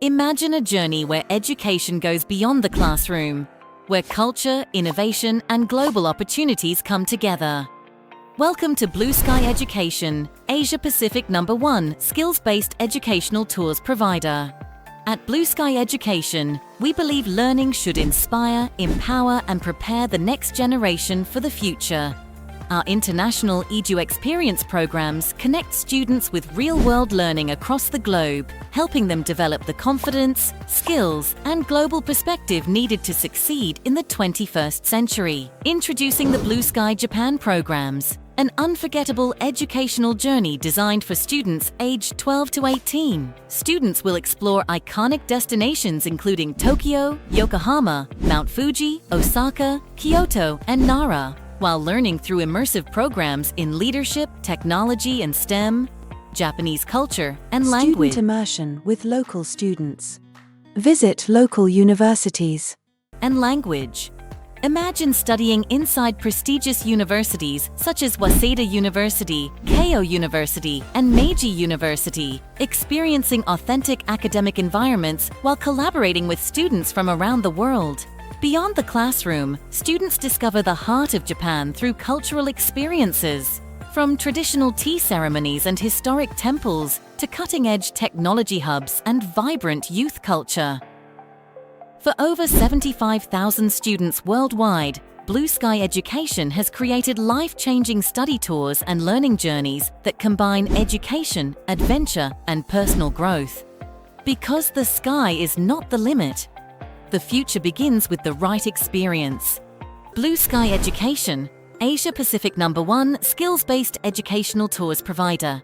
Imagine a journey where education goes beyond the classroom, where culture, innovation, and global opportunities come together. Welcome to BlueSky Education, Asia Pacific #1 skills-based educational tours provider. At BlueSky Education, we believe learning should inspire, empower, and prepare the next generation for the future. Our international Edu Experience programs connect students with real-world learning across the globe, helping them develop the confidence, skills, and global perspective needed to succeed in the 21st century. Introducing the BlueSky Japan programs, an unforgettable educational journey designed for students aged 12 to 18. Students will explore iconic destinations including Tokyo, Yokohama, Mount Fuji, Osaka, Kyoto, and Nara, while learning through immersive programs in leadership, technology and STEM, Japanese culture, and language. Student immersion with local students. Visit local universities. And language. Imagine studying inside prestigious universities such as Waseda University, Keio University, and Meiji University, experiencing authentic academic environments while collaborating with students from around the world. Beyond the classroom, students discover the heart of Japan through cultural experiences. From traditional tea ceremonies and historic temples to cutting-edge technology hubs and vibrant youth culture. For over 75,000 students worldwide, BlueSky Education has created life-changing study tours and learning journeys that combine education, adventure, and personal growth. Because the sky is not the limit, the future begins with the right experience. BlueSky Education, Asia Pacific #1 skills-based educational tours provider.